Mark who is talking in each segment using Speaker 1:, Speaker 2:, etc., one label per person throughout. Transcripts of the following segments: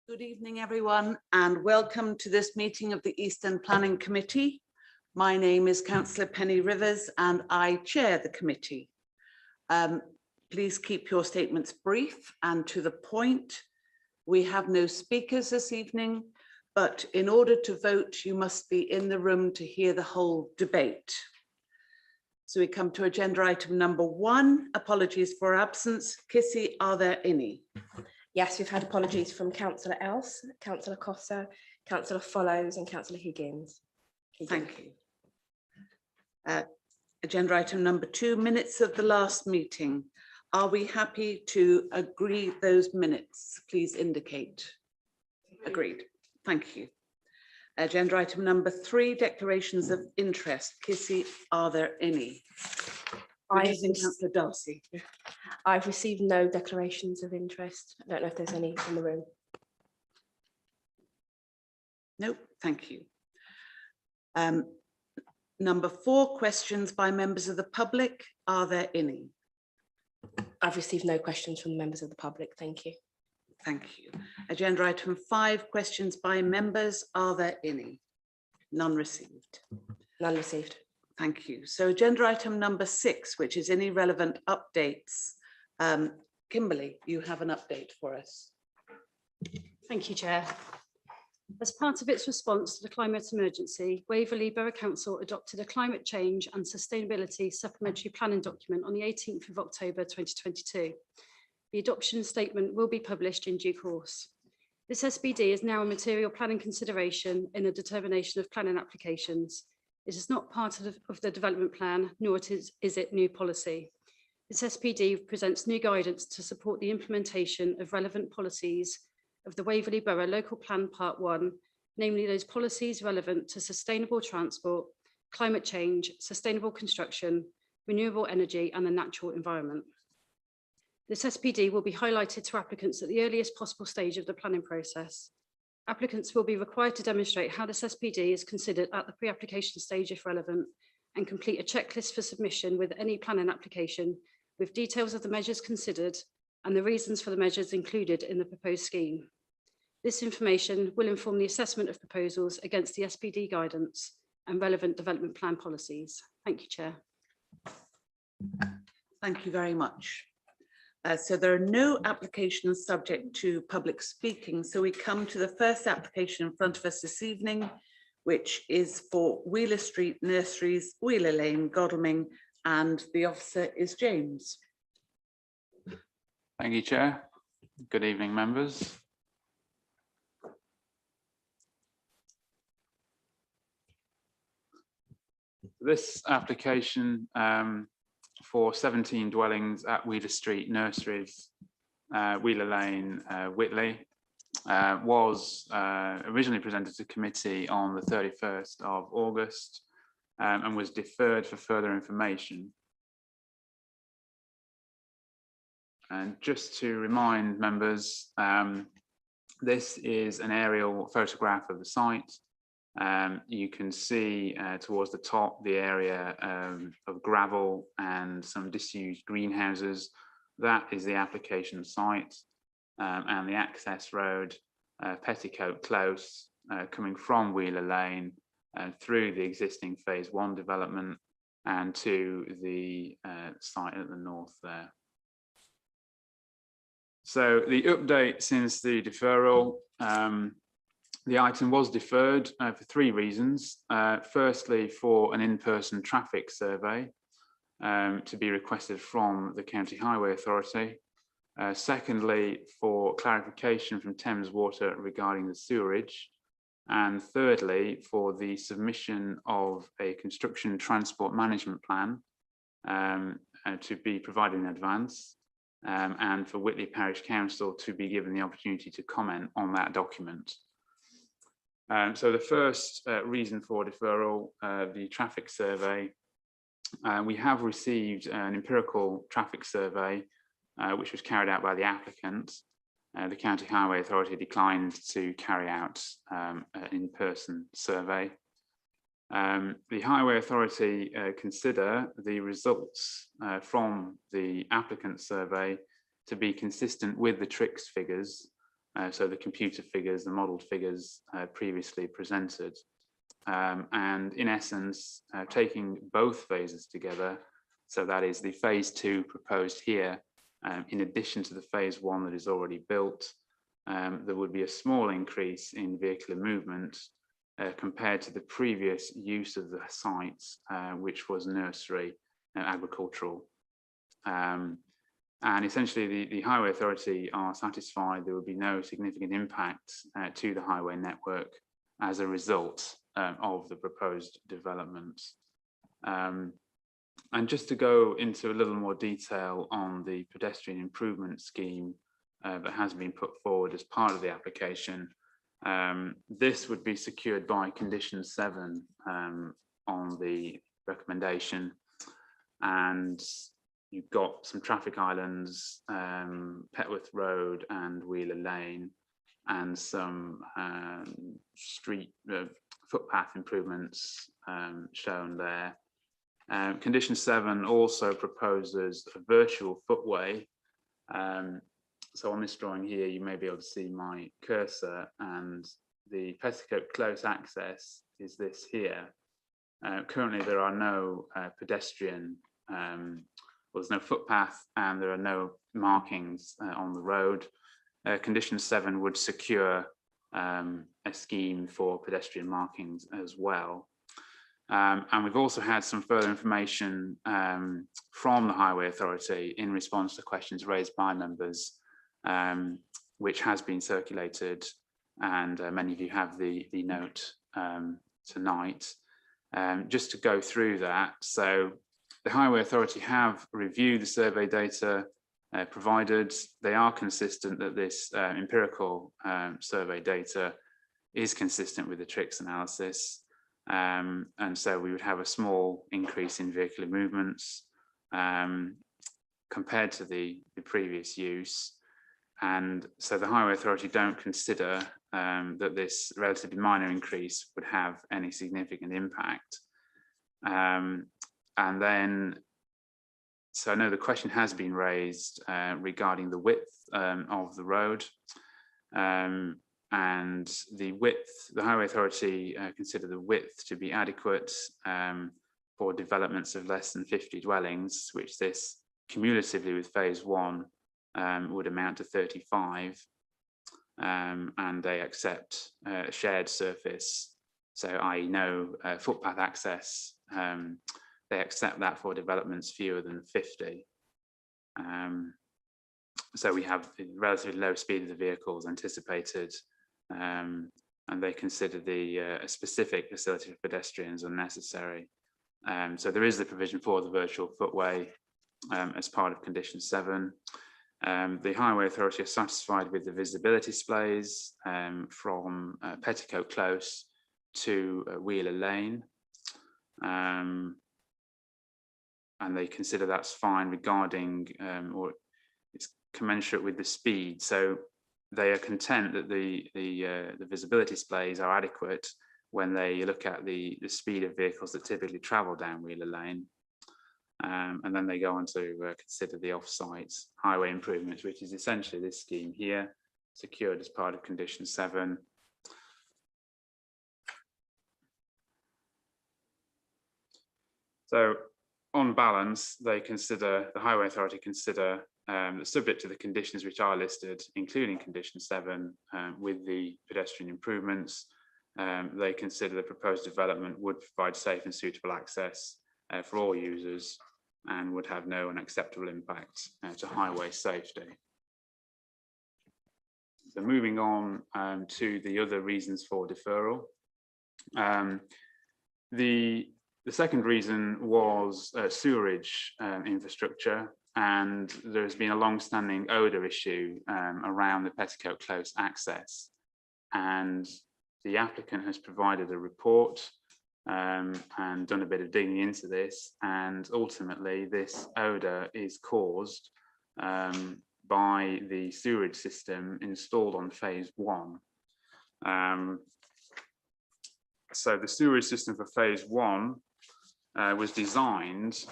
Speaker 1: Good evening, everyone, and welcome to this meeting of the East End Planning Committee. My name is Councillor Penny Rivers and I chair the committee. Please keep your statements brief and to the point. We have no speakers this evening, but in order to vote, you must be in the room to hear the whole debate. So we come to agenda item number 1, apologies for absence. Kissy, are there any?
Speaker 2: Yes, we've had apologies from Councillor Else, Councillor Costa, Councillor Follows and Councillor Higgins.
Speaker 1: Thank you. Agenda item number 2, minutes of the last meeting. Are we happy to agree those minutes? Please indicate. Agreed. Thank you. Agenda item number 3, declarations of interest. Kissy, are there any? Councillor Darcy.
Speaker 2: I've received no declarations of interest. I don't know if there's any in the room.
Speaker 1: No, thank you. Number 4, questions by members of the public. Are there any?
Speaker 2: I've received no questions from the members of the public. Thank you.
Speaker 1: Thank you. Agenda item 5, questions by members. Are there any? None received.
Speaker 2: None received.
Speaker 1: Thank you. So agenda item number 6, which is any relevant updates. Kimberly, you have an update for us.
Speaker 3: Thank you, Chair. As part of its response to the climate emergency, Waverley Borough Council adopted a climate change and sustainability supplementary planning document on the 18th of October 2022. The adoption statement will be published in due course. This SPD is now a material planning consideration in the determination of planning applications. It is not part of the development plan, nor is it new policy. This SPD presents new guidance to support the implementation of relevant policies of the Waverley Borough Local Plan Part 1, namely those policies relevant to sustainable transport, climate change, sustainable construction, renewable energy and the natural environment. This SPD will be highlighted to applicants at the earliest possible stage of the planning process. Applicants will be required to demonstrate how this SPD is considered at the pre-application stage if relevant and complete a checklist for submission with any planning application with details of the measures considered and the reasons for the measures included in the proposed scheme. This information will inform the assessment of proposals against the SPD guidance and relevant development plan policies. Thank you, Chair.
Speaker 1: Thank you very much. So there are no applications subject to public speaking. So we come to the first application in front of us this evening, which is for Wheeler Street Nurseries, Wheeler Lane, Godalming, and the officer is James.
Speaker 4: Thank you, Chair. Good evening, members. This application for 17 dwellings at Wheeler Street Nurseries, Wheeler Lane, Whitley, was originally presented to committee on the 31st of August and was deferred for further information. And just to remind members, this is an aerial photograph of the site. You can see towards the top the area of gravel and some disused greenhouses. That is the application site, and the access road, Petticoat Close, coming from Wheeler Lane through the existing phase 1 development and to the site at the north there. So the update since the deferral, the item was deferred for 3 reasons. Firstly, for an in-person traffic survey to be requested from the County Highway Authority. Secondly, for clarification from Thames Water regarding the sewerage. And thirdly, for the submission of a construction transport management plan to be provided in advance. And for Whitley Parish Council to be given the opportunity to comment on that document. So the first reason for deferral, the traffic survey, we have received an empirical traffic survey which was carried out by the applicant. The County Highway Authority declined to carry out an in-person survey. The Highway Authority consider the results from the applicant survey to be consistent with the TRIX figures so the computer figures, the modelled figures previously presented. And in essence, taking both phases together, so that is the phase 2 proposed here, in addition to the phase 1 that is already built, there would be a small increase in vehicular movement compared to the previous use of the sites, which was nursery agricultural. And essentially the Highway Authority are satisfied there will be no significant impact to the highway network as a result of the proposed developments. And just to go into a little more detail on the pedestrian improvement scheme that has been put forward as part of the application, this would be secured by condition 7 on the recommendation. And you've got some traffic islands, Petworth Road and Wheeler Lane, and some street footpath improvements shown there. Condition 7 also proposes a virtual footway. So on this drawing here, you may be able to see my cursor, and the Petticoat Close access is this here. Currently, there are no pedestrian, there's no footpath, and there are no markings on the road. Condition 7 would secure a scheme for pedestrian markings as well. And we've also had some further information from the Highway Authority in response to questions raised by members, which has been circulated, and many of you have the note tonight. Just to go through that, so the Highway Authority have reviewed the survey data provided. They are consistent that this empirical survey data is consistent with the TRIX analysis. And so we would have a small increase in vehicular movements compared to the previous use. And so the Highway Authority don't consider that this relatively minor increase would have any significant impact. And then, so I know the question has been raised regarding the width of the road. And the width, the Highway Authority consider the width to be adequate for developments of less than 50 dwellings, which this cumulatively with phase 1 would amount to 35. And they accept a shared surface, so i.e. no footpath access. They accept that for developments fewer than 50. So we have the relatively low speed of the vehicles anticipated, and they consider the specific facility for pedestrians unnecessary. So there is the provision for the virtual footway as part of condition 7. The Highway Authority are satisfied with the visibility displays from Petticoat Close to Wheeler Lane. And they consider that's fine regarding, or it's commensurate with the speed. So they are content that the visibility displays are adequate when they look at the speed of vehicles that typically travel down Wheeler Lane. And then they go on to consider the off-site highway improvements, which is essentially this scheme here, secured as part of condition 7. So on balance, they consider, the Highway Authority consider that subject to the conditions which are listed, including condition 7, with the pedestrian improvements, they consider the proposed development would provide safe and suitable access for all users and would have no unacceptable impact to highway safety. So moving on to the other reasons for deferral. The second reason was sewerage infrastructure, and there's been a long-standing odour issue around the Petticoat Close access. And the applicant has provided a report and done a bit of digging into this, and ultimately this odour is caused by the sewerage system installed on phase 1. So the sewerage system for phase 1 was designed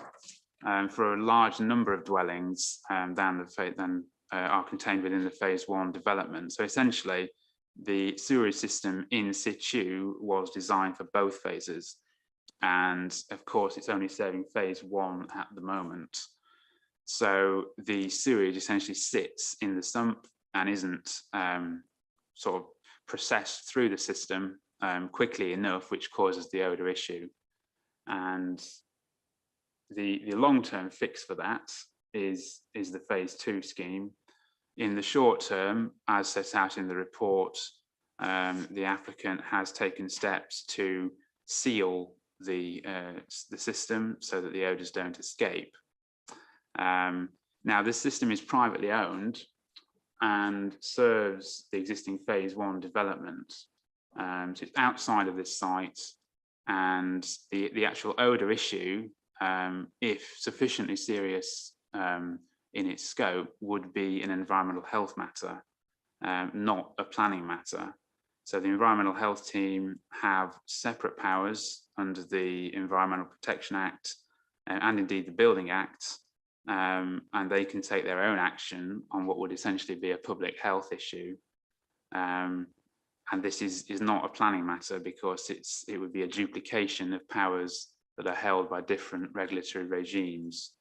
Speaker 4: for a large number of dwellings than are contained within the phase 1 development. So essentially, the sewerage system in situ was designed for both phases. And of course, it's only serving phase 1 at the moment. So the sewage essentially sits in the sump and isn't sort of processed through the system quickly enough, which causes the odour issue. And the long-term fix for that is the phase 2 scheme. In the short term, as set out in the report, the applicant has taken steps to seal the system so that the odours don't escape. Now, this system is privately owned and serves the existing phase 1 development. So it's outside of this site, and the actual odour issue, if sufficiently serious in its scope, would be an environmental health matter, not a planning matter. So the environmental health team have separate powers under the Environmental Protection Act and indeed the Building Act, and they can take their own action on what would essentially be a public health issue. And this is not a planning matter, because it would be a duplication of powers that are held by different regulatory regimes.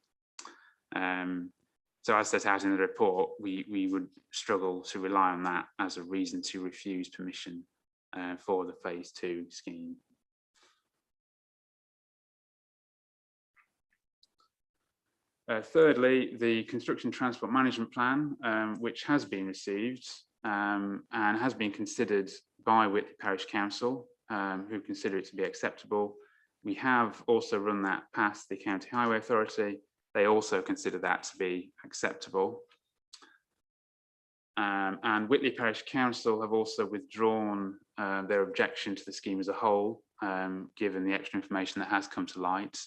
Speaker 4: So as set out in the report, we would struggle to rely on that as a reason to refuse permission for the phase 2 scheme. Thirdly, the Construction Transport Management Plan, which has been received and has been considered by Whitley Parish Council, who consider it to be acceptable. We have also run that past the County Highway Authority. They also consider that to be acceptable. And Whitley Parish Council have also withdrawn their objection to the scheme as a whole, given the extra information that has come to light.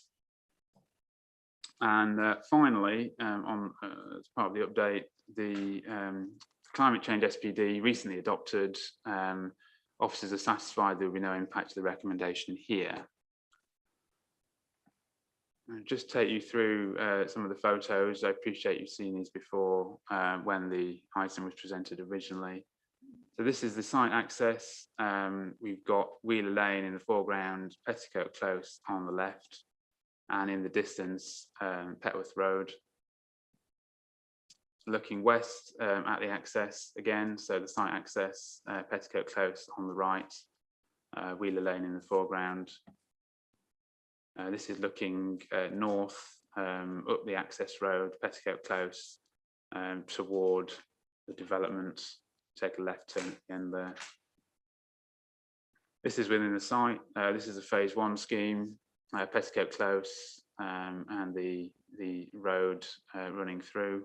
Speaker 4: And finally, as part of the update, the Climate Change SPD recently adopted. Officers are satisfied there will be no impact to the recommendation here. I'll just take you through some of the photos. I appreciate you've seen these before when the item was presented originally. So this is the site access. We've got Wheeler Lane in the foreground, Petticoat Close on the left, and in the distance, Petworth Road. Looking west at the access again, so the site access, Petticoat Close on the right, Wheeler Lane in the foreground. This is looking north up the access road, Petticoat Close, toward the development. Take a left turn at the end there. This is within the site. This is a phase 1 scheme, Petticoat Close, and the road running through.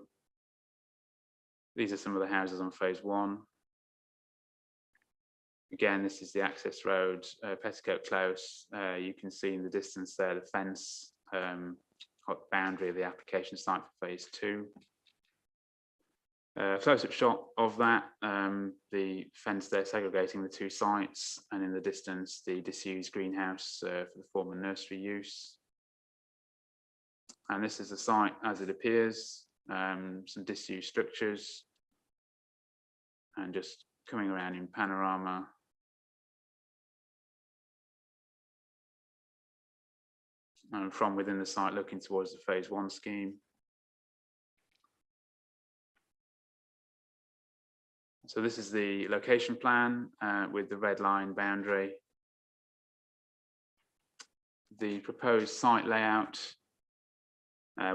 Speaker 4: These are some of the houses on phase 1. Again, this is the access road, Petticoat Close. You can see in the distance there the fence, boundary of the application site for phase 2. Close-up shot of that, the fence there segregating the 2 sites, and in the distance the disused greenhouse for the former nursery use. And this is the site as it appears, some disused structures, and just coming around in panorama. And from within the site looking towards the phase 1 scheme. So this is the location plan with the red line boundary. The proposed site layout,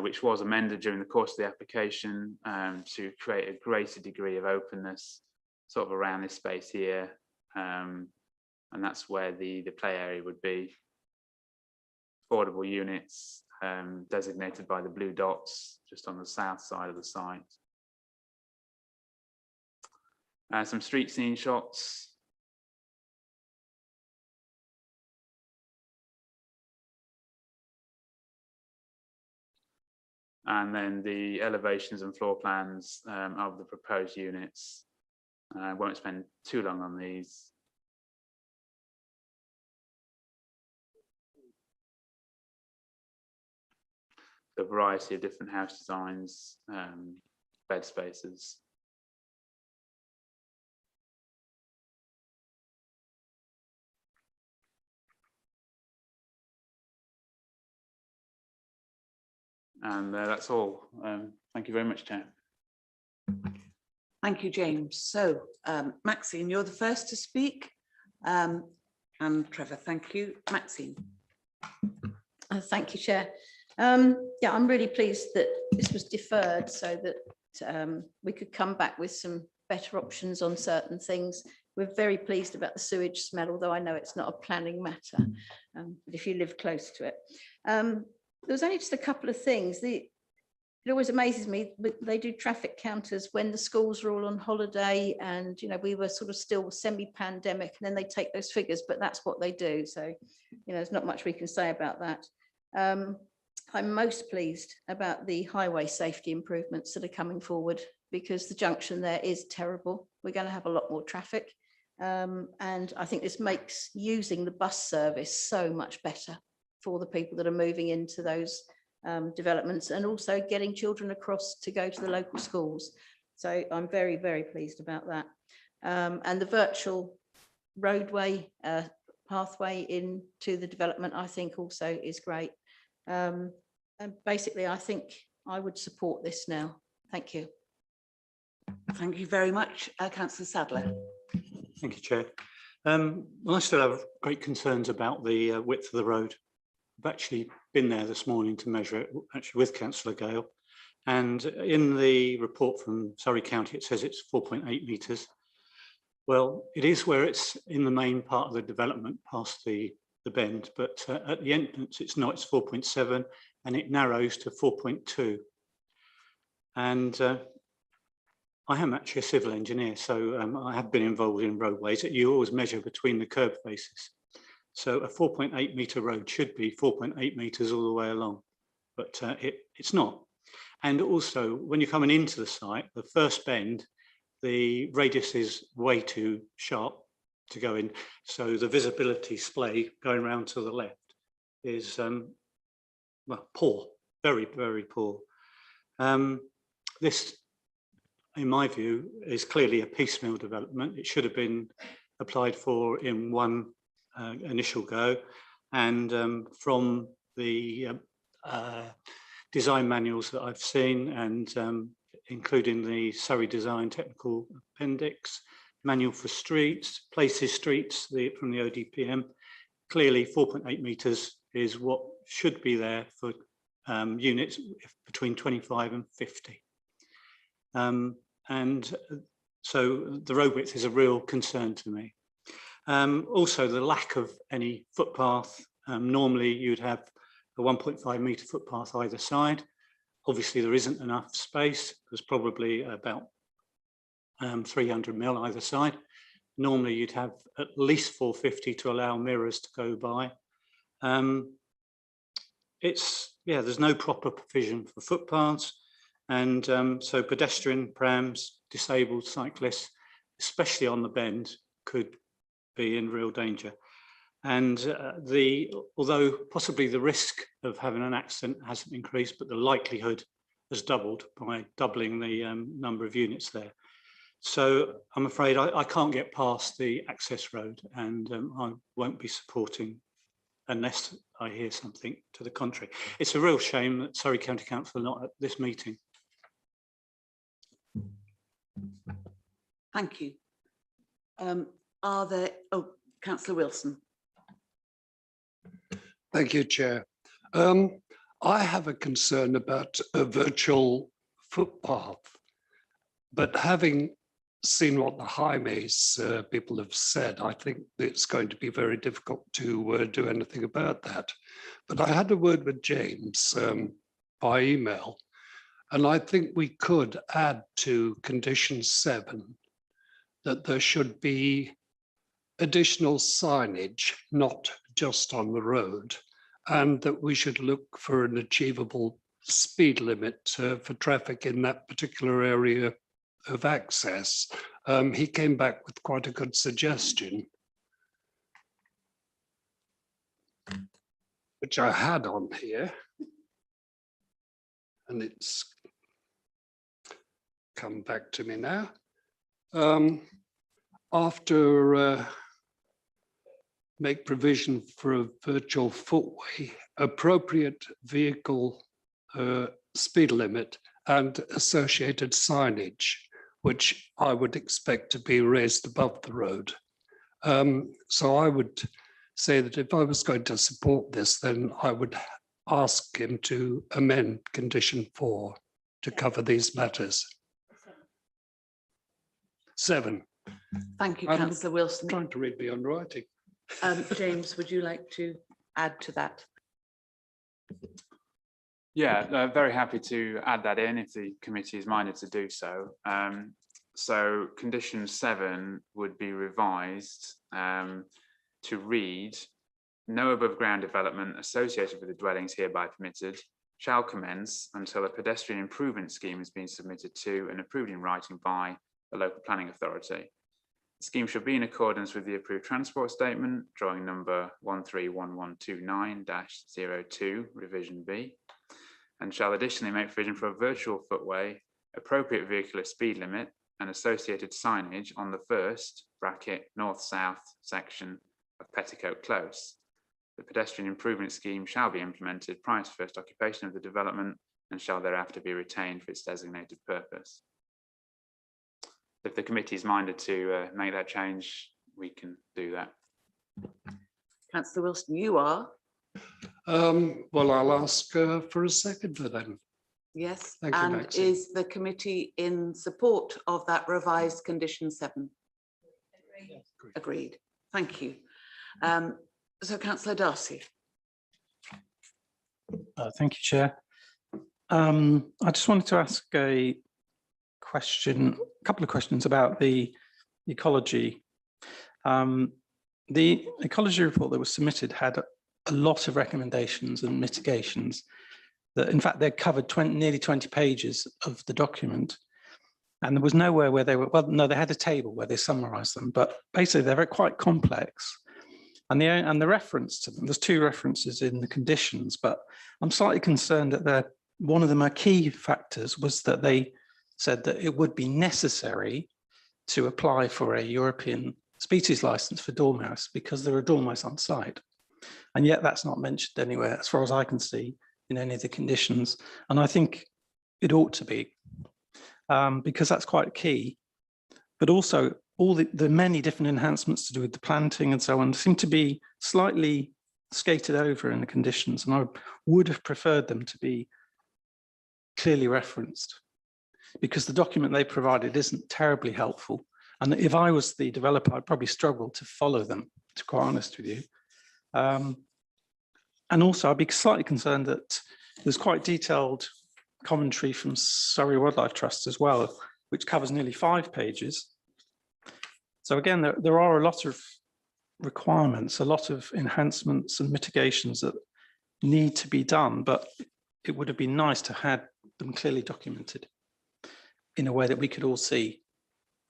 Speaker 4: which was amended during the course of the application to create a greater degree of openness, sort of around this space here. And that's where the play area would be. Affordable units designated by the blue dots just on the south side of the site. Some street scene shots. And then the elevations and floor plans of the proposed units. I won't spend too long on these. The variety of different house designs bed spaces. And that's all. Thank you very much, Chair.
Speaker 1: Thank you, James. So, Maxine, you're the first to speak. And Trevor, thank you. Maxine.
Speaker 5: Thank you, Chair. Yeah, I'm really pleased that this was deferred so that we could come back with some better options on certain things. We're very pleased about the sewage smell, although I know it's not a planning matter, but if you live close to it. There was only just a couple of things. It always amazes me, but they do traffic counters when the schools are all on holiday and, you know, we were sort of still semi-pandemic, and then they take those figures, but that's what they do. So, you know, there's not much we can say about that. I'm most pleased about the highway safety improvements that are coming forward, because the junction there is terrible. We're going to have a lot more traffic. And I think this makes using the bus service so much better for the people that are moving into those developments, and also getting children across to go to the local schools. So I'm very, very pleased about that. And the virtual roadway pathway into the development, I think also is great. And basically, I think I would support this now. Thank you.
Speaker 1: Thank you very much, Councillor Sadler.
Speaker 6: Thank you, Chair. Well, I still have great concerns about the width of the road. I've actually been there this morning to measure it, actually with Councillor Gale. And in the report from Surrey County, it says it's 4.8 metres. Well, it is where it's in the main part of the development past the bend, but at the entrance it's not, it's 4.7, and it narrows to 4.2. And I am actually a civil engineer, so I have been involved in roadways. You always measure between the curb faces. So a 4.8 metre road should be 4.8 metres all the way along, but it's not. And also, when you're coming into the site, the first bend, the radius is way too sharp to go in. So the visibility splay going around to the left is, well, poor, very, very poor. This, in my view, is clearly a piecemeal development. It should have been applied for in one initial go, and from the design manuals that I've seen, and including the Surrey Design Technical Appendix, manual for streets, places streets from the ODPM, clearly 4.8 metres is what should be there for units between 25 and 50. And so the road width is a real concern to me. Also, the lack of any footpath. Normally you'd have a 1.5 metre footpath either side. Obviously there isn't enough space. There's probably about 300 mil either side. Normally you'd have at least 450 to allow mirrors to go by. There's no proper provision for footpaths. And so pedestrian, prams, disabled cyclists, especially on the bend, could be in real danger. And although possibly the risk of having an accident hasn't increased, but the likelihood has doubled by doubling the number of units there. So I'm afraid I can't get past the access road, and I won't be supporting unless I hear something to the contrary. It's a real shame that Surrey County Council are not at this meeting.
Speaker 1: Thank you. Are there, Councillor Wilson.
Speaker 7: Thank you, Chair. I have a concern about a virtual footpath, but having seen what the Highways people have said, I think it's going to be very difficult to do anything about that. But I had a word with James by email, and I think we could add to condition 7 that there should be additional signage, not just on the road, and that we should look for an achievable speed limit for traffic in that particular area of access. He came back with quite a good suggestion, which I had on here, and it's come back to me now. After make provision for a virtual footway, appropriate vehicle speed limit and associated signage, which I would expect to be raised above the road. So I would say that if I was going to support this, then I would ask him to amend condition 4 to cover these matters. 7.
Speaker 1: Thank you,
Speaker 7: I'm
Speaker 1: councillor Wilson.
Speaker 7: Trying to read beyond writing.
Speaker 1: James, would you like to add to that?
Speaker 4: Yeah, very happy to add that in if the committee is minded to do so. So condition 7 would be revised to read, no above ground development associated with the dwellings hereby permitted shall commence until a pedestrian improvement scheme has been submitted to and approved in writing by the local planning authority. The scheme shall be in accordance with the approved transport statement, drawing number 131129-02, revision B, and shall additionally make provision for a virtual footway, appropriate vehicular speed limit, and associated signage on the first bracket north-south section of Petticoat Close. The pedestrian improvement scheme shall be implemented prior to first occupation of the development and shall thereafter be retained for its designated purpose. If the committee is minded to make that change, we can do that.
Speaker 1: Councillor Wilson, you are?
Speaker 7: Well, I'll ask for a second for them.
Speaker 1: Yes.
Speaker 7: Thank you,
Speaker 1: and
Speaker 7: Maxine.
Speaker 1: is the committee in support of that revised condition 7? Agreed. Thank you. So councillor Darcy.
Speaker 8: Thank you, Chair. I just wanted to ask a couple of questions about the ecology. The ecology report that was submitted had a lot of recommendations and mitigations that, in fact, they covered nearly 20 pages of the document. And there was nowhere where they were, well, no, they had a table where they summarized them, but basically they're quite complex. And the reference to them, there's 2 references in the conditions, but I'm slightly concerned that one of the key factors was that they said that it would be necessary to apply for a European species license for dormouse because there are dormice on site. And yet that's not mentioned anywhere, as far as I can see, in any of the conditions. And I think it ought to be, because that's quite key. But also all the many different enhancements to do with the planting and so on seem to be slightly skated over in the conditions. And I would have preferred them to be clearly referenced, because the document they provided isn't terribly helpful. And if I was the developer, I'd probably struggle to follow them, to be quite honest with you. And also I'd be slightly concerned that there's quite detailed commentary from Surrey Wildlife Trust as well, which covers nearly 5 pages. So again, there are a lot of requirements, a lot of enhancements and mitigations that need to be done, but it would have been nice to have them clearly documented in a way that we could all see,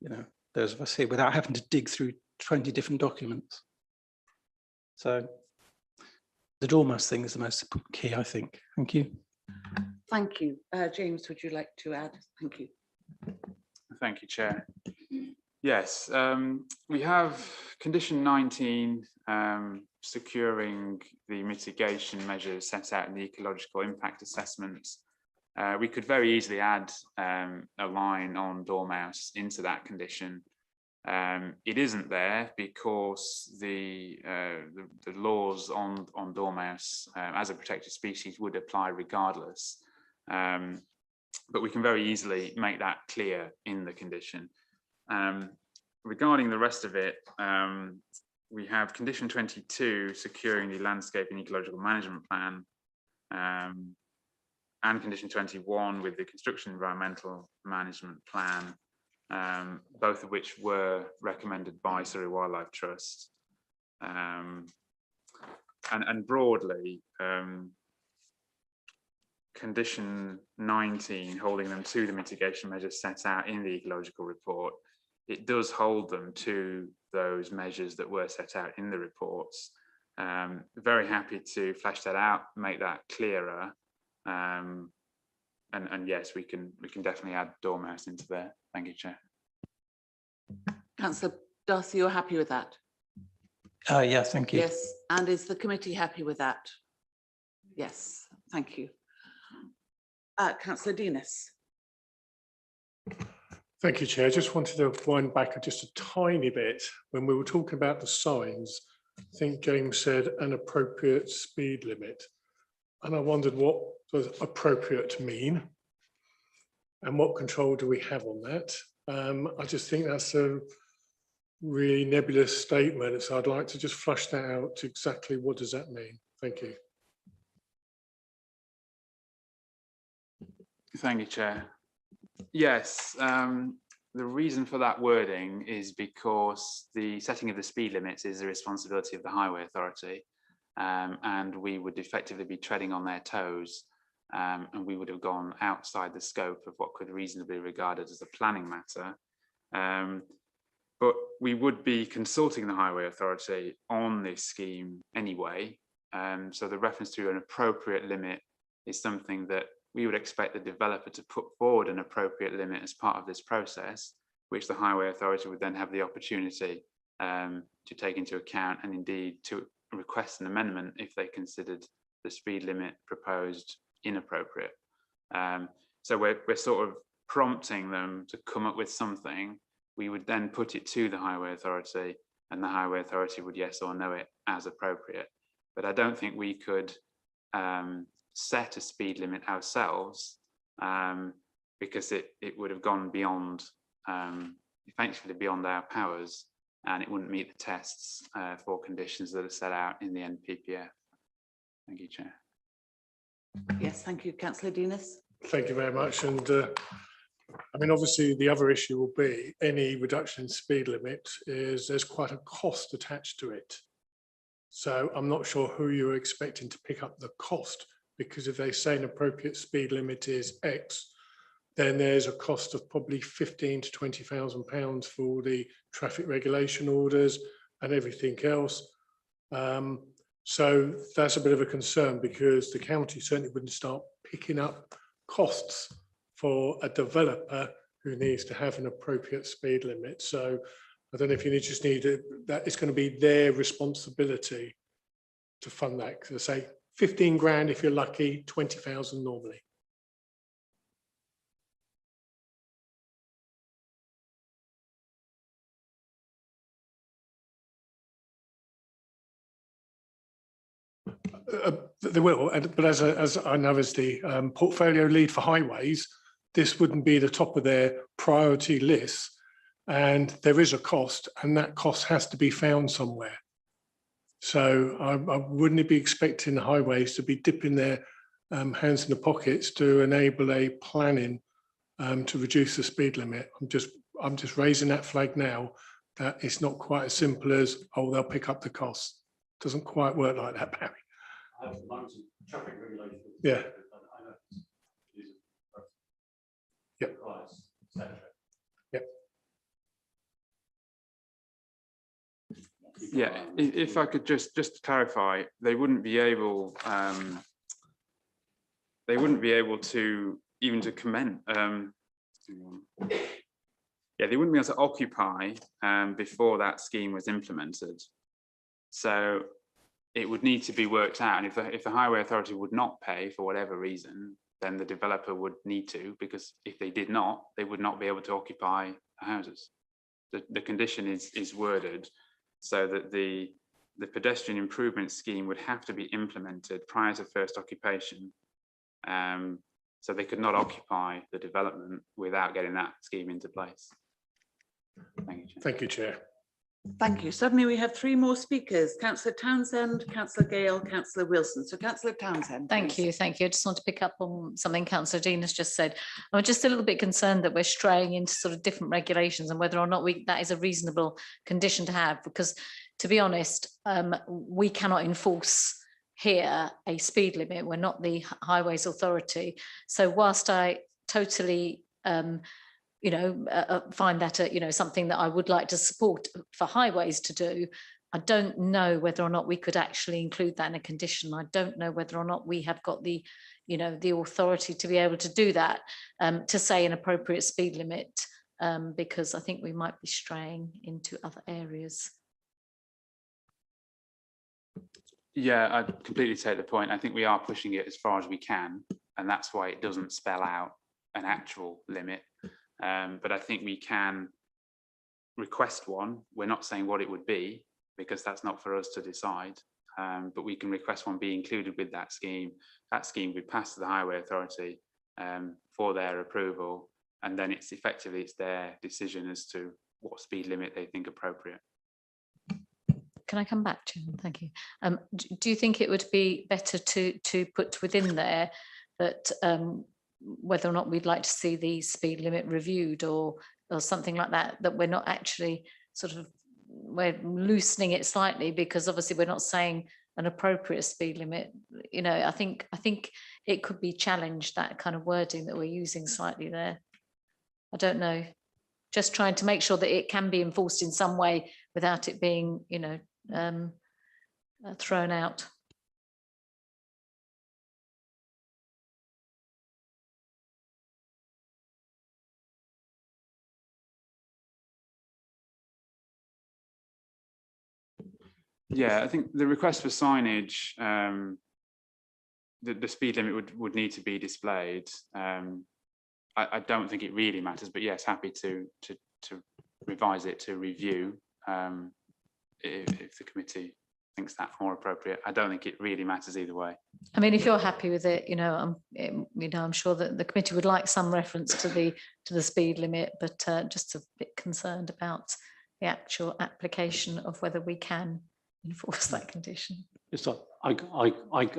Speaker 8: you know, those of us here, without having to dig through 20 different documents. So the dormouse thing is the most key, I think. Thank you.
Speaker 1: Thank you. James, would you like to add? Thank you.
Speaker 4: Thank you, Chair. Yes, we have condition 19, securing the mitigation measures set out in the ecological impact assessments. We could very easily add a line on dormouse into that condition. It isn't there because the laws on dormouse as a protected species would apply regardless. But we can very easily make that clear in the condition. Regarding the rest of it, we have condition 22, securing the landscape and ecological management plan, and condition 21 with the construction environmental management plan, both of which were recommended by Surrey Wildlife Trust. And broadly, condition 19, holding them to the mitigation measures set out in the ecological report, it does hold them to those measures that were set out in the reports. Very happy to flesh that out, make that clearer, and and yes, we can definitely add Dormouse into there. Thank you, Chair.
Speaker 1: Councillor Darcy, you're happy with that?
Speaker 8: Yeah, thank you.
Speaker 1: Yes, and is the committee happy with that? Yes, thank you. Councillor Denis.
Speaker 9: Thank you, Chair. I just wanted to wind back just a tiny bit. When we were talking about the signs, I think James said an appropriate speed limit. And I wondered what does appropriate mean? And what control do we have on that? I just think that's a really nebulous statement. So I'd like to just flush that out to exactly what does that mean? Thank you.
Speaker 4: Thank you, Chair. Yes, the reason for that wording is because the setting of the speed limits is the responsibility of the Highway Authority, and we would effectively be treading on their toes, and we would have gone outside the scope of what could reasonably be regarded as a planning matter. But we would be consulting the Highway Authority on this scheme anyway. So the reference to an appropriate limit is something that we would expect the developer to put forward an appropriate limit as part of this process, which the Highway Authority would then have the opportunity to take into account, and indeed to request an amendment if they considered the speed limit proposed inappropriate. So we're sort of prompting them to come up with something. We would then put it to the Highway Authority, and the Highway Authority would yes or no it as appropriate. But I don't think we could set a speed limit ourselves, because it would have gone beyond, effectively beyond our powers, and it wouldn't meet the tests for conditions that are set out in the NPPF. Thank you, Chair.
Speaker 1: Yes, thank you, Councillor Denis.
Speaker 9: Thank you very much. And I mean, obviously, the other issue will be any reduction in speed limit is there's quite a cost attached to it. So I'm not sure who you're expecting to pick up the cost, because if they say an appropriate speed limit is X, then there's a cost of probably £15,000 to £20,000 for all the traffic regulation orders and everything else. So that's a bit of a concern, because the county certainly wouldn't start picking up costs for a developer who needs to have an appropriate speed limit. So I don't know if you just need it, that it's going to be their responsibility to fund that. Because I say 15 grand if you're lucky, 20,000 normally. They will, but as I know, as the portfolio lead for highways, this wouldn't be the top of their priority list, and there is a cost, and that cost has to be found somewhere. So I wouldn't be expecting the highways to be dipping their hands in the pockets to enable a planning to reduce the speed limit. I'm just raising that flag now, that it's not quite as simple as, oh, they'll pick up the costs. It doesn't quite work like that, Barry.
Speaker 6: Traffic regulations.
Speaker 9: Yeah. Yep. Yep.
Speaker 4: Yeah, if I could just to clarify, they wouldn't be able to even to comment. Yeah, they wouldn't be able to occupy before that scheme was implemented. So it would need to be worked out, and if the Highway Authority would not pay for whatever reason, then the developer would need to, because if they did not, they would not be able to occupy the houses. The condition is worded so that the pedestrian improvement scheme would have to be implemented prior to first occupation. So they could not occupy the development without getting that scheme into place. Thank you, Chair.
Speaker 9: Thank you, Chair.
Speaker 1: Thank you. Suddenly we have three more speakers, Councillor Townsend, Councillor Gale, Councillor Wilson. So Councillor Townsend.
Speaker 5: Thank
Speaker 1: please.
Speaker 5: you. Thank you. I just want to pick up on something Councillor Dean has just said. I'm just a little bit concerned that we're straying into sort of different regulations and whether or not that is a reasonable condition to have, because to be honest, we cannot enforce here a speed limit. We're not the Highways Authority. So whilst I totally find that something that I would like to support for highways to do, I don't know whether or not we could actually include that in a condition. I don't know whether or not we have got the you know, the authority to be able to do that, to say an appropriate speed limit, because I think we might be straying into other areas.
Speaker 4: Yeah, I completely take the point. I think we are pushing it as far as we can, and that's why it doesn't spell out an actual limit. But I think we can request one. We're not saying what it would be, because that's not for us to decide. But we can request one be included with that scheme. That scheme would pass to the Highway Authority for their approval, and then it's their decision as to what speed limit they think appropriate.
Speaker 5: Can I come back, Chairman? Thank you. Do you think it would be better to put within there that whether or not we'd like to see the speed limit reviewed or something like that, that we're not actually we're loosening it slightly, because obviously we're not saying an appropriate speed limit. You know, I think it could be challenged, that kind of wording that we're using slightly there. I don't know. Just trying to make sure that it can be enforced in some way without it being, you know, thrown out.
Speaker 4: Yeah, I think the request for signage, the speed limit would need to be displayed. I don't think it really matters, but yes, happy to revise it to review if the committee thinks that's more appropriate. I don't think it really matters either way.
Speaker 5: I mean, if you're happy with it, you know, I'm sure that the committee would like some reference to the speed limit, but just a bit concerned about the actual application of whether we can enforce that condition.
Speaker 6: Yes, I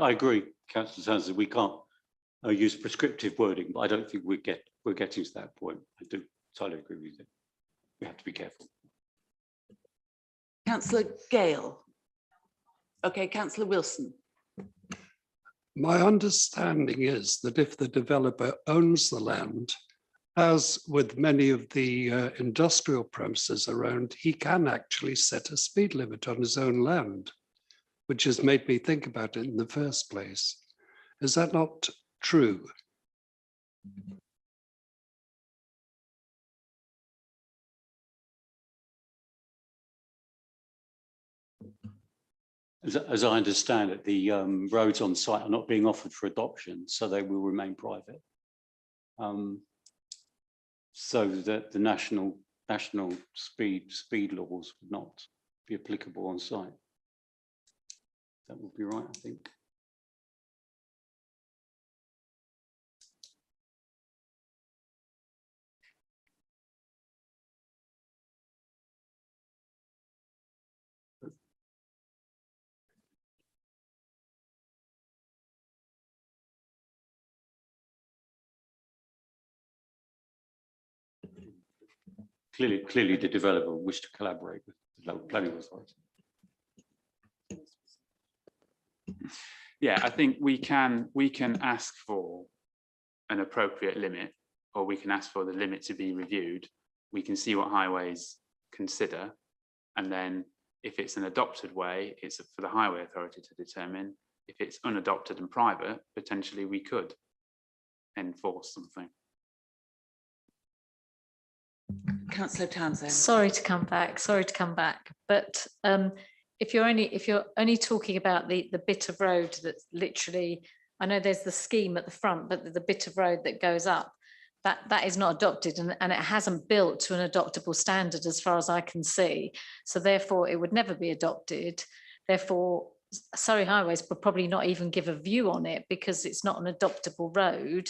Speaker 6: agree, Councillor Townsend. We can't use prescriptive wording, but I don't think we're getting to that point. I do totally agree with you. We have to be careful.
Speaker 1: Councillor Gale. Okay, Councillor Wilson.
Speaker 7: My understanding is that if the developer owns the land, as with many of the industrial premises around, he can actually set a speed limit on his own land, which has made me think about it in the first place. Is that not true?
Speaker 6: As I understand it, the roads on site are not being offered for adoption, so they will remain private. So that the national speed laws would not be applicable on site. That would be right, I think. Clearly, the developer wished to collaborate with the local planning authority.
Speaker 4: Yeah, I think we can ask for an appropriate limit, or we can ask for the limit to be reviewed. We can see what highways consider, and then if it's an adopted way, it's for the Highway Authority to determine. If it's unadopted and private, potentially we could enforce something.
Speaker 1: Councillor Townsend.
Speaker 5: Sorry to come back, but if you're only talking about the bit of road that's literally, I know there's the scheme at the front, but the bit of road that goes up, that is not adopted, and it hasn't built to an adoptable standard as far as I can see. So therefore it would never be adopted. Therefore Surrey Highways would probably not even give a view on it because it's not an adoptable road,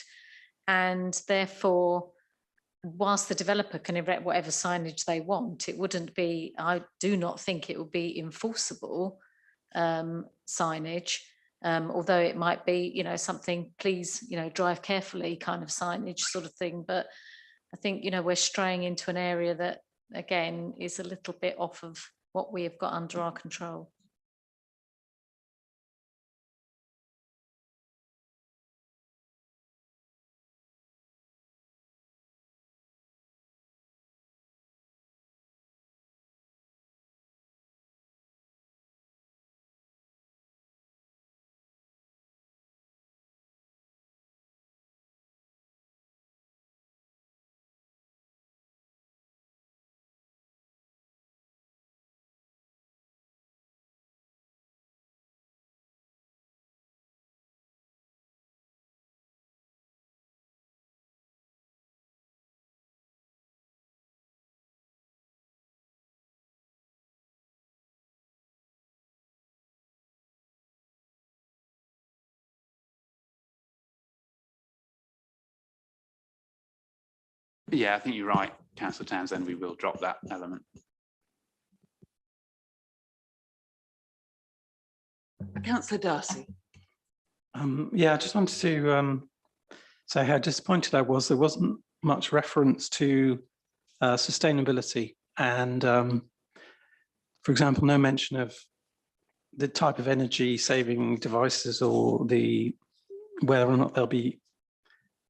Speaker 5: and therefore whilst the developer can erect whatever signage they want, it wouldn't be, I do not think it would be enforceable signage, although it might be, you know, something, please, you know, drive carefully kind of signage sort of thing. But I think, you know, we're straying into an area that, again, is a little bit off of what we have got under our control.
Speaker 4: Yeah, I think you're right, Councillor Townsend, we will drop that element.
Speaker 1: Councillor Darcy.
Speaker 8: Yeah, I just wanted to say how disappointed I was. There wasn't much reference to sustainability and, for example, no mention of the type of energy saving devices or whether or not they'll be.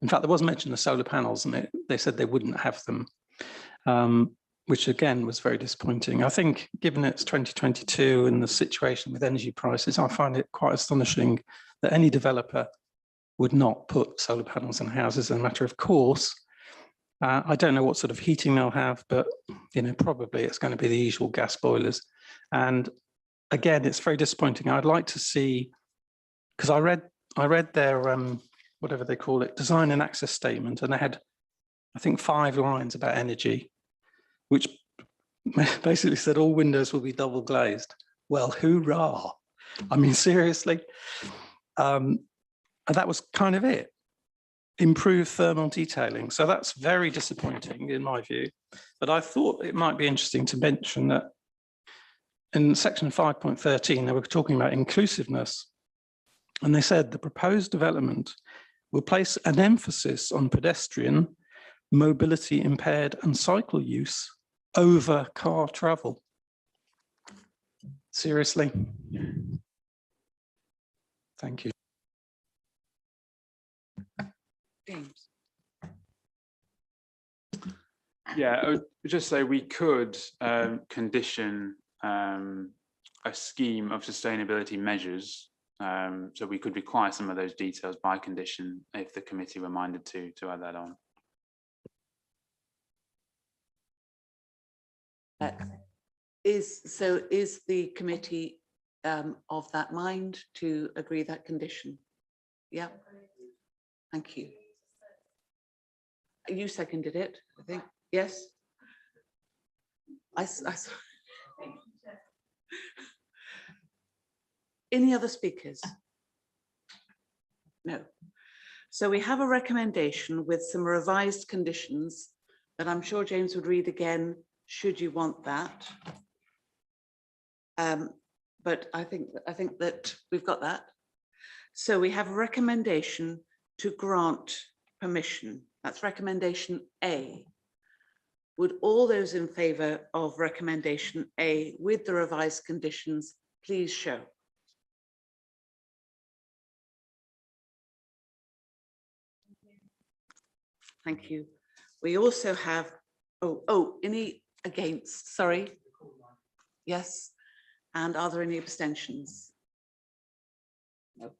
Speaker 8: In fact, there was mention of solar panels, and they said they wouldn't have them, which again was very disappointing. I think, given it's 2022 and the situation with energy prices, I find it quite astonishing that any developer would not put solar panels on houses as a matter of course. I don't know what sort of heating they'll have, but probably it's going to be the usual gas boilers. And again, it's very disappointing. I'd like to see, because I read their whatever they call it, design and access statement, and they had, I think, 5 lines about energy, which basically said all windows will be double glazed. Well, hoorah! I mean, seriously. And that was kind of it. Improve thermal detailing. So that's very disappointing in my view. But I thought it might be interesting to mention that in section 5.13, they were talking about inclusiveness. And they said the proposed development will place an emphasis on pedestrian, mobility impaired and cycle use over car travel. Seriously? Thank you.
Speaker 1: James.
Speaker 4: Yeah, I would just say we could condition a scheme of sustainability measures. So we could require some of those details by condition if the committee were minded to add that on.
Speaker 1: Is the committee of that mind to agree that condition? Yeah. Thank you. You seconded it, I think. Yes. Any other speakers? No. So we have a recommendation with some revised conditions that I'm sure James would read again, should you want that. But I think that we've got that. So we have a recommendation to grant permission. That's recommendation A. Would all those in favour of recommendation A with the revised conditions please show? Thank you. We also have, any against, sorry. Yes. And are there any abstentions? No.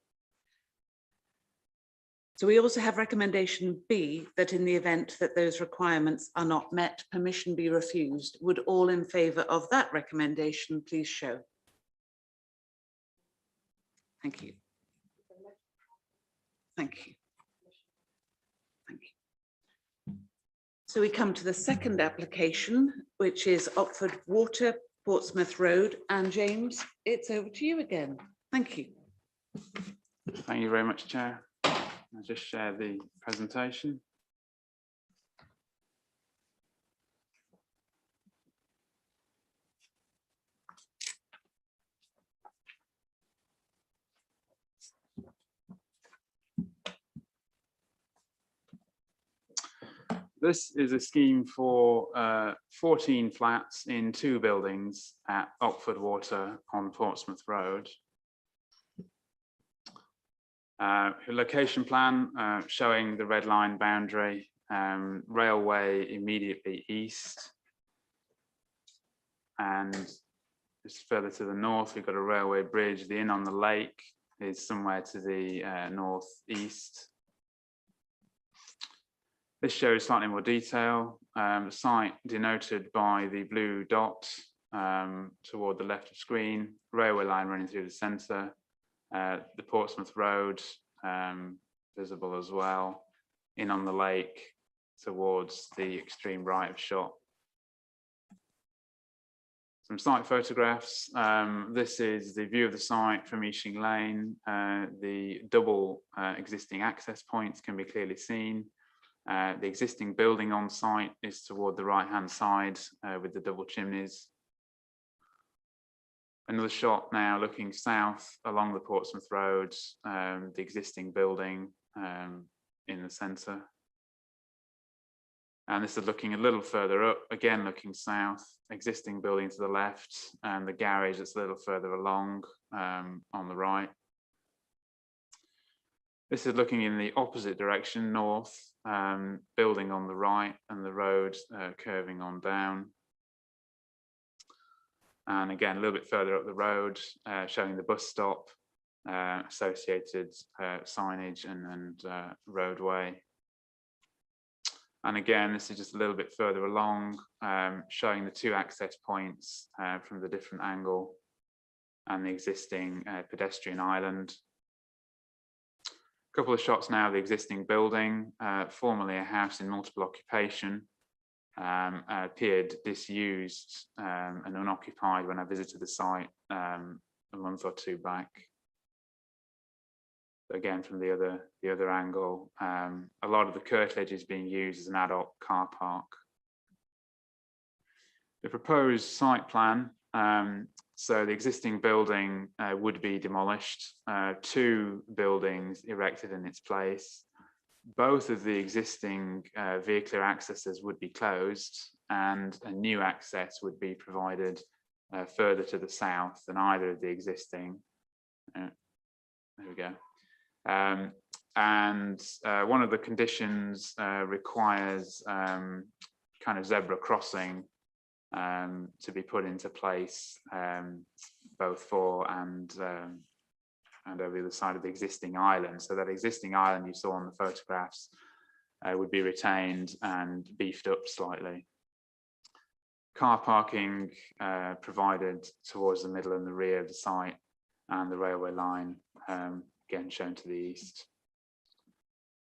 Speaker 1: So we also have recommendation B, that in the event that those requirements are not met, permission be refused. Would all in favour of that recommendation please show? Thank you. Thank you. Thank you. So we come to the second application, which is Oxford Water, Portsmouth Road. And James, it's over to you again. Thank you.
Speaker 4: Thank you very much, Chair. I'll just share the presentation. This is a scheme for 14 flats in 2 buildings at Oxford Water on Portsmouth Road. Location plan showing the red line boundary, railway immediately east, and just further to the north we've got a railway bridge. The inn on the lake is somewhere to the northeast. This shows slightly more detail. The site denoted by the blue dot toward the left of screen, railway line running through the centre. The Portsmouth Road visible as well, in on the lake towards the extreme right of shot. Some site photographs. This is the view of the site from Eashing Lane. The double existing access points can be clearly seen. The existing building on site is toward the right-hand side with the double chimneys. Another shot now looking south along the Portsmouth Road, the existing building in the centre. And this is looking a little further up, again looking south, existing building to the left, and the garage that's a little further along on the right. This is looking in the opposite direction, north, building on the right and the road curving on down. And again, a little bit further up the road, showing the bus stop, associated signage and roadway. And again, this is just a little bit further along, showing the two access points from the different angle and the existing pedestrian island. A couple of shots now of the existing building, formerly a house in multiple occupation, appeared disused and unoccupied when I visited the site a month or two back. Again, from the other angle, a lot of the curtilage is being used as an adult car park. The proposed site plan, so the existing building would be demolished, two buildings erected in its place. Both of the existing vehicular accesses would be closed and a new access would be provided further to the south than either of the existing. There we go. And one of the conditions requires kind of zebra crossing to be put into place both for and over the other side of the existing island. So that existing island you saw on the photographs would be retained and beefed up slightly. Car parking provided towards the middle and the rear of the site, and the railway line again shown to the east.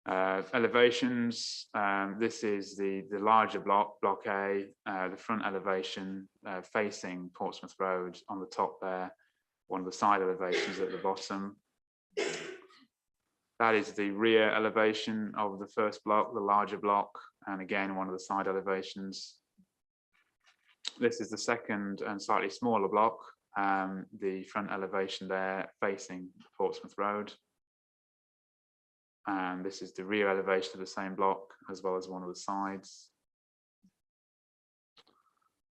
Speaker 4: Elevations, this is the larger block A, the front elevation facing Portsmouth Road on the top there, one of the side elevations at the bottom. That is the rear elevation of the first block, the larger block, and again one of the side elevations. This is the second and slightly smaller block, the front elevation there facing Portsmouth Road. And this is the rear elevation of the same block, as well as one of the sides.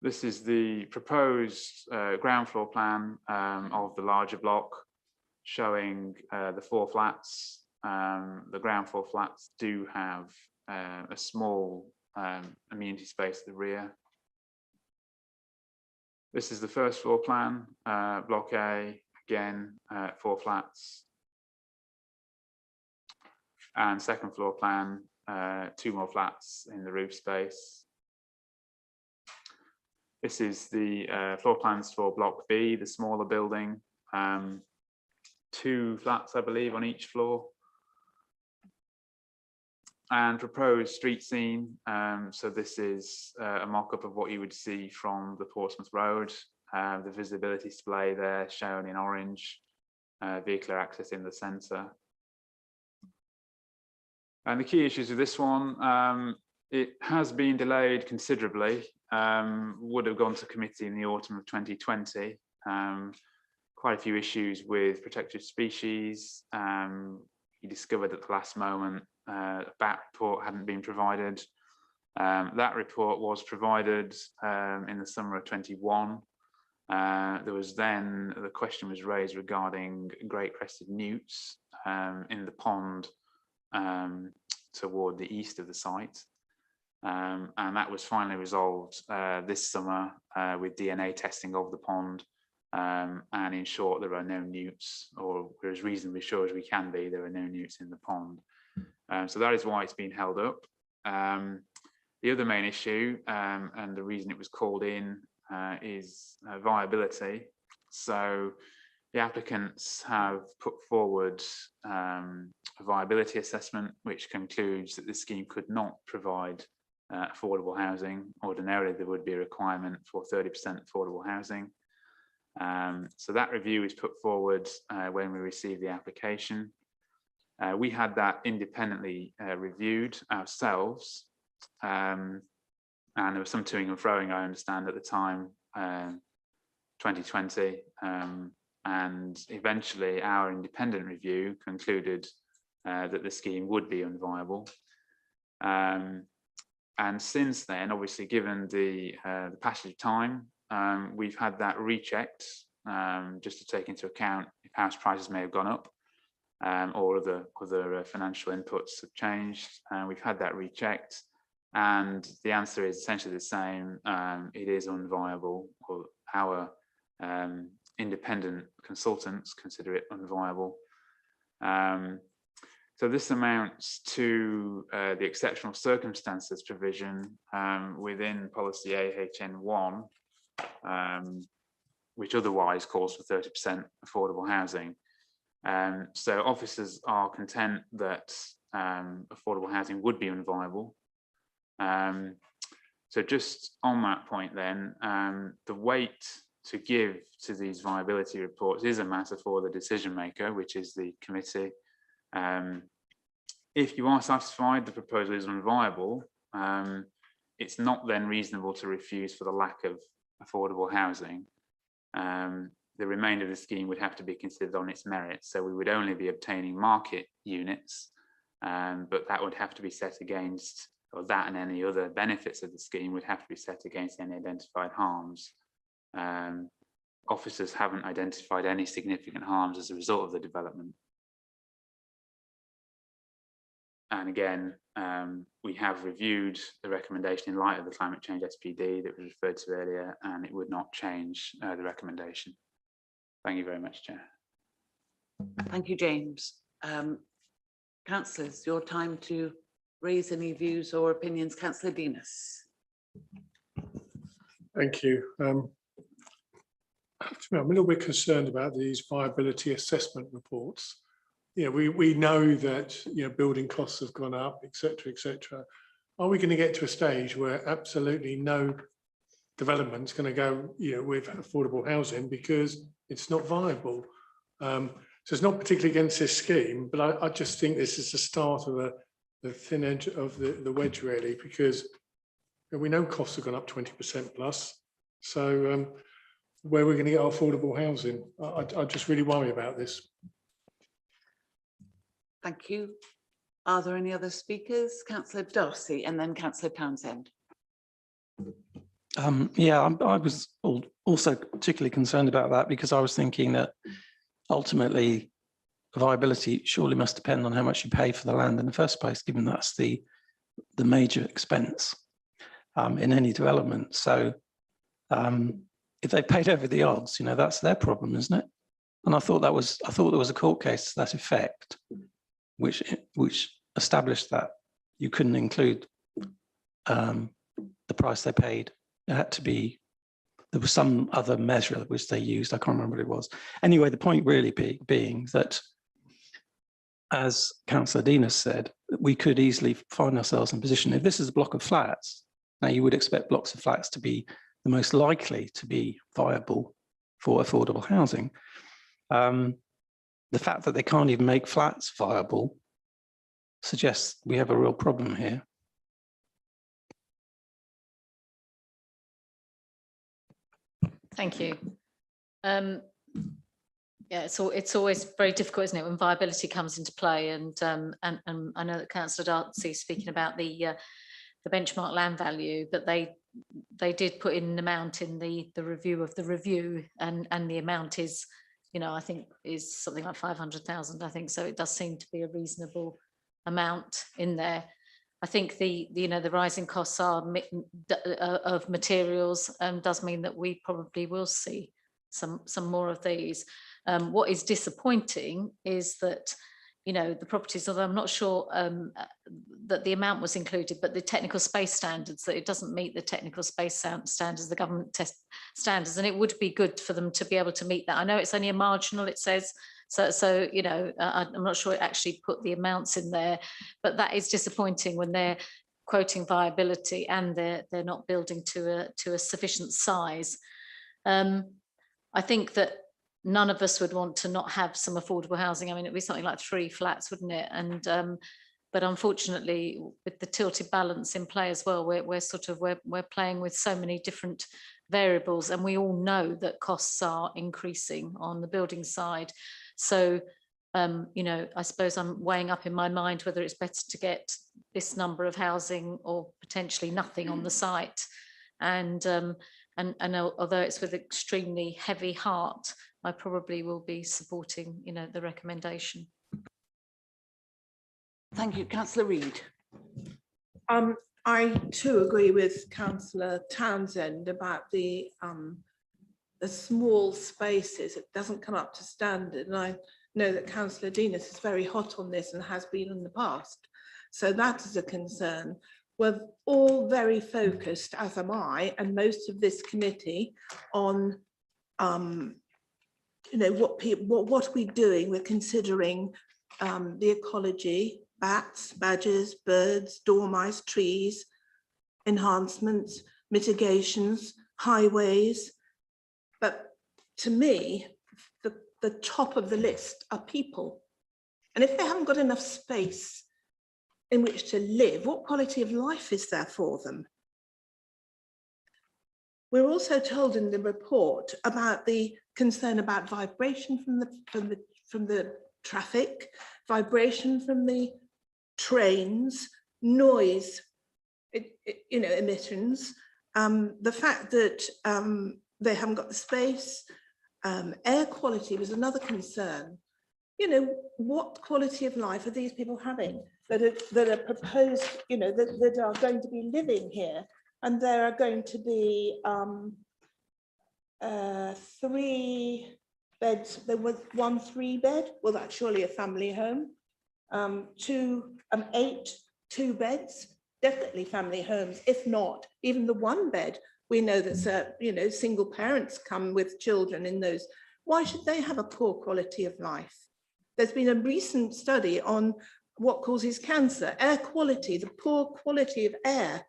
Speaker 4: This is the proposed ground floor plan of the larger block, showing the 4 flats. The ground floor flats do have a small amenity space at the rear. This is the first floor plan, block A, again 4 flats. And second floor plan, 2 more flats in the roof space. This is the floor plans for block B, the smaller building. 2 flats, I believe, on each floor. And proposed street scene. So this is a mock-up of what you would see from the Portsmouth Road. The visibility display there shown in orange, vehicular access in the centre. And the key issues with this one, it has been delayed considerably, would have gone to committee in the autumn of 2020. Quite a few issues with protected species. He discovered at the last moment a bat report hadn't been provided. That report was provided in the summer of 21. There was then, the question was raised regarding great crested newts in the pond toward the east of the site. And that was finally resolved this summer with DNA testing of the pond. And in short, there are no newts, or we're as reasonably sure as we can be, there are no newts in the pond. So that is why it's been held up. The other main issue, and the reason it was called in, is viability. So the applicants have put forward a viability assessment, which concludes that the scheme could not provide affordable housing. Ordinarily, there would be a requirement for 30% affordable housing. So that review is put forward when we receive the application. We had that independently reviewed ourselves, and there was some toing and froing, I understand, at the time, 2020, and eventually our independent review concluded that the scheme would be unviable. And since then, obviously, given the passage of time, we've had that rechecked, just to take into account if house prices may have gone up, or other financial inputs have changed. We've had that rechecked, and the answer is essentially the same. It is unviable, or our independent consultants consider it unviable. So this amounts to the exceptional circumstances provision within policy AHN1, which otherwise calls for 30% affordable housing. So officers are content that affordable housing would be unviable. So just on that point then, the weight to give to these viability reports is a matter for the decision maker, which is the committee. If you are satisfied the proposal is unviable, it's not then reasonable to refuse for the lack of affordable housing. The remainder of the scheme would have to be considered on its merits. So we would only be obtaining market units, but that would have to be set against, or that and any other benefits of the scheme would have to be set against any identified harms. Officers haven't identified any significant harms as a result of the development. And again, we have reviewed the recommendation in light of the climate change SPD that was referred to earlier, and it would not change the recommendation. Thank you very much, Chair.
Speaker 1: Thank you, James. Councillors, your time to raise any views or opinions. Councillor Denis.
Speaker 9: Thank you. I'm a little bit concerned about these viability assessment reports. Yeah, we know that building costs have gone up, etc., etc. Are we going to get to a stage where absolutely no development's going to go with affordable housing because it's not viable? So it's not particularly against this scheme, but I just think this is the start of the thin edge of the wedge, really, because we know costs have gone up 20% plus. So where we're going to get our affordable housing, I just really worry about this.
Speaker 1: Thank you. Are there any other speakers? Councillor Darcy and then Councillor Townsend.
Speaker 8: Yeah, I was also particularly concerned about that because I was thinking that ultimately viability surely must depend on how much you pay for the land in the first place, given that's the major expense in any development. So if they paid over the odds, that's their problem, isn't it? And I thought there was a court case to that effect, which established that you couldn't include the price they paid. It had to be, there was some other measure which they used. I can't remember what it was. Anyway, the point really being that, as Councillor Denis said, we could easily find ourselves in a position, if this is a block of flats, now you would expect blocks of flats to be the most likely to be viable for affordable housing. The fact that they can't even make flats viable suggests we have a real problem here.
Speaker 10: Thank you. Yeah, it's always very difficult, isn't it, when viability comes into play, and I know that Councillor Darcy is speaking about the benchmark land value, but they did put in an amount in the review of the review, and the amount is, I think is something like 500,000, I think. So it does seem to be a reasonable amount in there. I think the rising costs of materials does mean that we probably will see some more of these. What is disappointing is that the properties, although I'm not sure that the amount was included, but the technical space standards, that it doesn't meet the technical space standards, the government test standards, and it would be good for them to be able to meet that. I know it's only a marginal, it says, so I'm not sure it actually put the amounts in there, but that is disappointing when they're quoting viability and they're not building to a sufficient size. I think that none of us would want to not have some affordable housing. I mean, it'd be something like 3 flats, wouldn't it? And but unfortunately, with the tilted balance in play as well, we're playing with so many different variables, and we all know that costs are increasing on the building side. So you know, I suppose I'm weighing up in my mind whether it's better to get this number of housing or potentially nothing on the site. And although it's with extremely heavy heart, I probably will be supporting, you know, the recommendation.
Speaker 1: Thank you, Councillor Reid.
Speaker 11: I too agree with Councillor Townsend about the small spaces. It doesn't come up to standard, and I know that Councillor Denis is very hot on this and has been in the past. So that is a concern. We're all very focused, as am I, and most of this committee, on you know, what are we doing? We're considering the ecology, bats, badgers, birds, dormice, trees, enhancements, mitigations, highways. But to me, the top of the list are people. And if they haven't got enough space in which to live, what quality of life is there for them? We're also told in the report about the concern about vibration from the traffic, vibration from the trains, noise, you know, emissions, the fact that they haven't got the space, air quality was another concern. You know, what quality of life are these people having that are proposed, you know, that are going to be living here? And there are going to be 3 beds. There was 1 3-bed. Well, that's surely a family home. 8 2-beds, definitely family homes. If not, even the 1-bed, we know that you know, single parents come with children in those. Why should they have a poor quality of life? There's been a recent study on what causes cancer, air quality, the poor quality of air.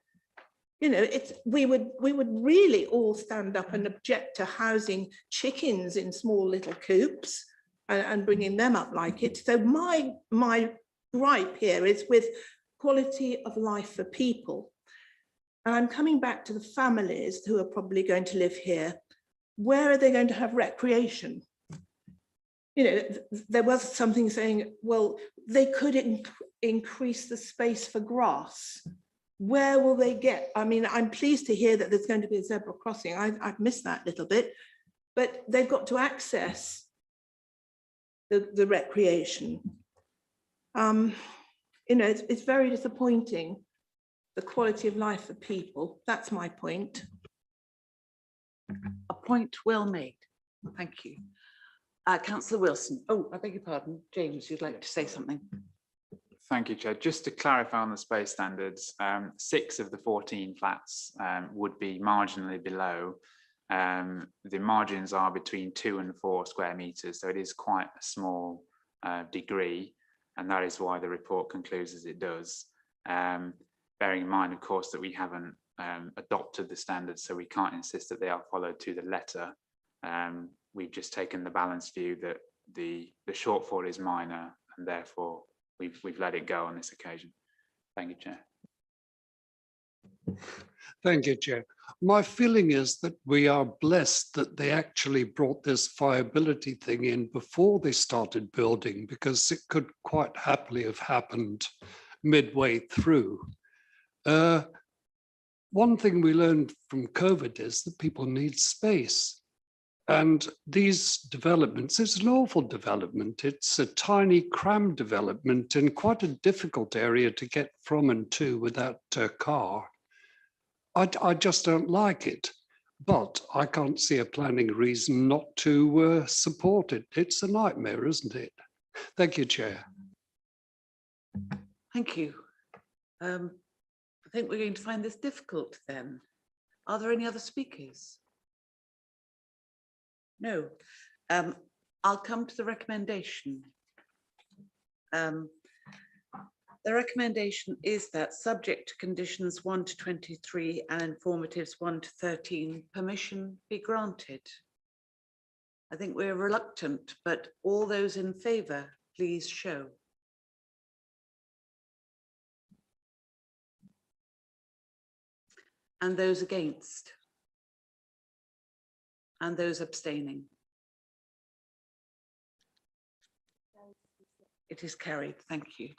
Speaker 11: You know, we would really all stand up and object to housing chickens in small little coops and bringing them up like it. So my gripe here is with quality of life for people. And I'm coming back to the families who are probably going to live here. Where are they going to have recreation? You know, there was something saying, well, they could increase the space for grass. Where will they get? I mean, I'm pleased to hear that there's going to be a zebra crossing. I've missed that little bit, but they've got to access the recreation. You know, it's very disappointing, the quality of life for people. That's my point.
Speaker 1: A point well made. Thank you. Councillor Wilson. Oh, I beg your pardon. James, you'd like to say something?
Speaker 4: Thank you, Chair. Just to clarify on the space standards, 6 of the 14 flats would be marginally below. The margins are between 2 and 4 square metres, so it is quite a small degree, and that is why the report concludes as it does. Bearing in mind, of course, that we haven't adopted the standards, so we can't insist that they are followed to the letter. We've just taken the balanced view that the shortfall is minor, and therefore we've let it go on this occasion. Thank you, Chair.
Speaker 7: Thank you, Chair. My feeling is that we are blessed that they actually brought this viability thing in before they started building, because it could quite happily have happened midway through. One thing we learned from COVID is that people need space. And these developments, it's an awful development. It's a tiny, crammed development in quite a difficult area to get from and to without a car. I just don't like it, but I can't see a planning reason not to support it. It's a nightmare, isn't it? Thank you, Chair.
Speaker 1: Thank you. I think we're going to find this difficult then. Are there any other speakers? No. I'll come to the recommendation. The recommendation is that, subject to conditions 1 to 23 and informatives 1 to 13, permission be granted. I think we're reluctant, but all those in favour, please show. And those against? And those abstaining? It is carried. Thank you.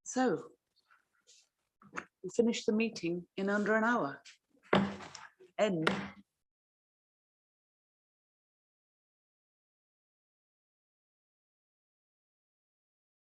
Speaker 1: So we finished the meeting in under an hour. End.